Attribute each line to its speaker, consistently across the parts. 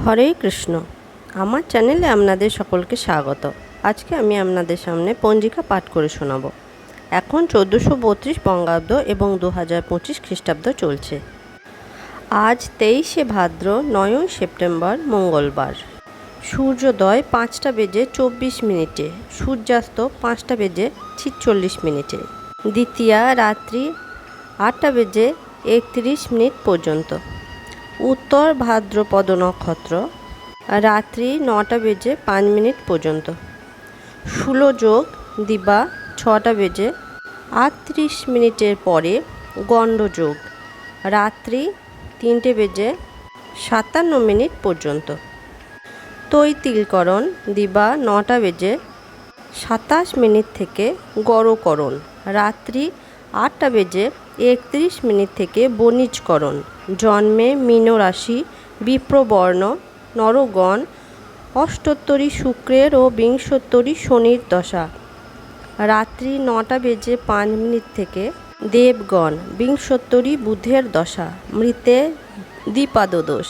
Speaker 1: হরে কৃষ্ণ। আমার চ্যানেলে আপনাদের সকলকে স্বাগত। আজকে আমি আপনাদের সামনে পঞ্জিকা পাঠ করে শোনাব। এখন 1432 বঙ্গাব্দ এবং 2025 খ্রিস্টাব্দ চলছে। আজ 23শে ভাদ্র, 9ই সেপ্টেম্বর, মঙ্গলবার। সূর্যোদয় 5টা বেজে 24 মিনিটে, সূর্যাস্ত 5টা বেজে 46 মিনিটে। দ্বিতীয়া রাত্রি 8টা বেজে 31 মিনিট পর্যন্ত। উত্তর ভাদ্রপদ নক্ষত্র রাত্রি 9টা বেজে 5 মিনিট পর্যন্ত। শূলযোগ দিবা 6টা বেজে 38 মিনিটের পরে। গণ্ডযোগ রাত্রি 3টে বেজে 57 মিনিট পর্যন্ত। তৈতিলকরণ দিবা 9টা বেজে 27 মিনিট থেকে। গড়করণ রাত্রি 8টা বেজে 31 মিনিট থেকে। বণিজকরণ জন্মে মীন রাশি, বিপ্রবর্ণ, নরগণ, অষ্টোত্তরী শুক্রের ও বিংশোত্তরী শনির দশা রাত্রি 9টা বেজে 5 মিনিট থেকে। দেবগণ বিংশোত্তরী বুধের দশা, মৃতে দ্বিপাদদোষ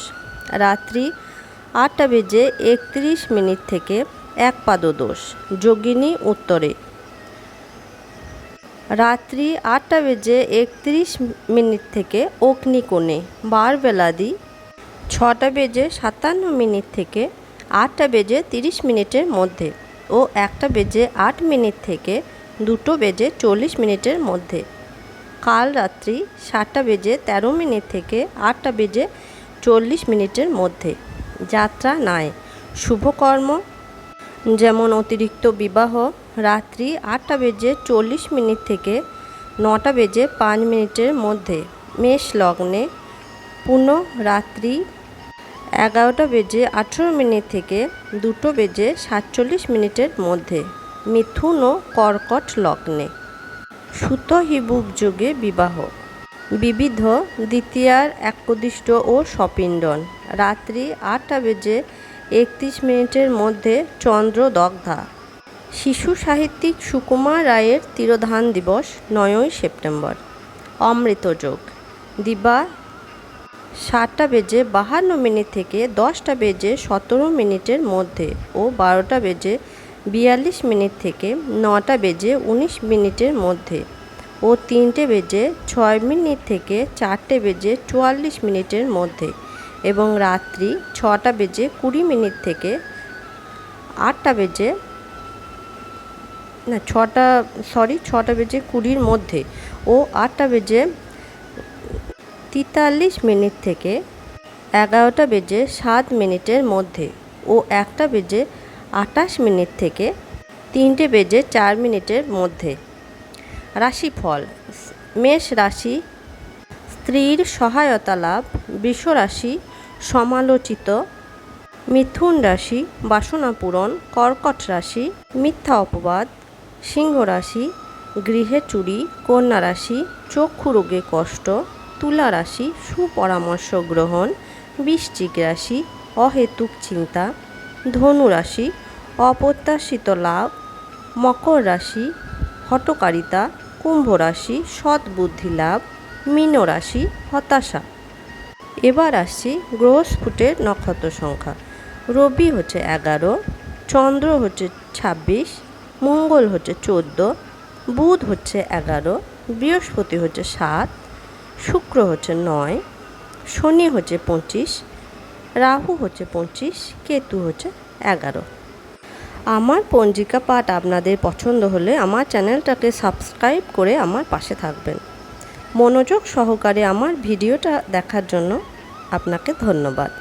Speaker 1: রাত্রি 8টা বেজে 31 মিনিট থেকে। একপাদদোষ যোগিনী উত্তরে রাত্রি 8টা বেজে 31 মিনিট থেকে। অগ্নিকোণে বারবেলাদি 6টা বেজে 57 মিনিট থেকে 8টা বেজে 30 মিনিটের মধ্যে ও 1টা বেজে 8 মিনিট থেকে 2টো বেজে 40 মিনিটের মধ্যে। কাল রাত্রি 7টা বেজে 13 মিনিট থেকে 8টা বেজে 40 মিনিটের মধ্যে। যাত্রা নাই শুভকর্ম যেমন অতিরিক্ত বিবাহ রাত্রি 8টা বেজে 40 মিনিট থেকে 9টা বেজে 5 মিনিটের মধ্যে। মেষ লগ্নে পুনঃ রাত্রি 11টা বেজে 18 মিনিট থেকে 2টো বেজে 47 মিনিটের মধ্যে। মিথুন ও কর্কট লগ্নে সুতহিবুক যোগে বিবাহ। বিবিধ দ্বিতীয়ার একদিষ্ট ও সপিণ্ডন রাত্রি 8টা বেজে 31 মিনিটের মধ্যে। চন্দ্র দগ্ধা। শিশু সাহিত্যিক সুকুমার রায়ের তিরোধান দিবস 9ই সেপ্টেম্বর। অমৃতযোগ দিবা 7টা বেজে 52 মিনিট থেকে 10টা বেজে 17 মিনিটের মধ্যে ও 12টা বেজে 42 মিনিট থেকে 9টা বেজে 19 মিনিটের মধ্যে ও 3টে বেজে 6 মিনিট থেকে 4টে বেজে 44 মিনিটের মধ্যে এবং রাত্রি 6টা বেজে 20 মিনিট থেকে 6টা বেজে 20 মধ্যে ও 8টা বেজে 43 মিনিট থেকে 11টা বেজে 7 মিনিটের মধ্যে ও 1টা বেজে 28 মিনিট থেকে 3টে বেজে 4 মিনিটের মধ্যে। রাশিফল: মেষ রাশি স্ত্রীর সহায়তা লাভ, বৃষ রাশি সমালোচিত, মিথুন রাশি বাসনা পূরণ, কর্কট রাশি মিথ্যা অপবাদ, সিংহ রাশি গৃহে চুরি, কন্যা রাশি চক্ষু রোগে কষ্ট, তুলা রাশি সুপরামর্শ গ্রহণ, বৃশ্চিক রাশি অহেতুক চিন্তা, ধনু রাশি অপ্রত্যাশিত লাভ, মকর রাশি হঠকারিতা, কুম্ভ রাশি সদ্বুদ্ধি লাভ, মীন রাশি হতাশা। এবার আসছি গ্রহস্ফুটের নক্ষত্র সংখ্যা। রবি হচ্ছে 11, চন্দ্র হচ্ছে 26, মঙ্গল হচ্ছে 14, বুধ হচ্ছে 11, বৃহস্পতি হচ্ছে 7, শুক্র হচ্ছে 9, শনি হচ্ছে 25, রাহু হচ্ছে 25, কেতু হচ্ছে 11। আমার পঞ্জিকা পাঠ আপনাদের পছন্দ হলে আমার চ্যানেলটাকে সাবস্ক্রাইব করে আমার পাশে থাকবেন। মনোযোগ সহকারে আমার ভিডিওটা দেখার জন্য আপনাকে ধন্যবাদ।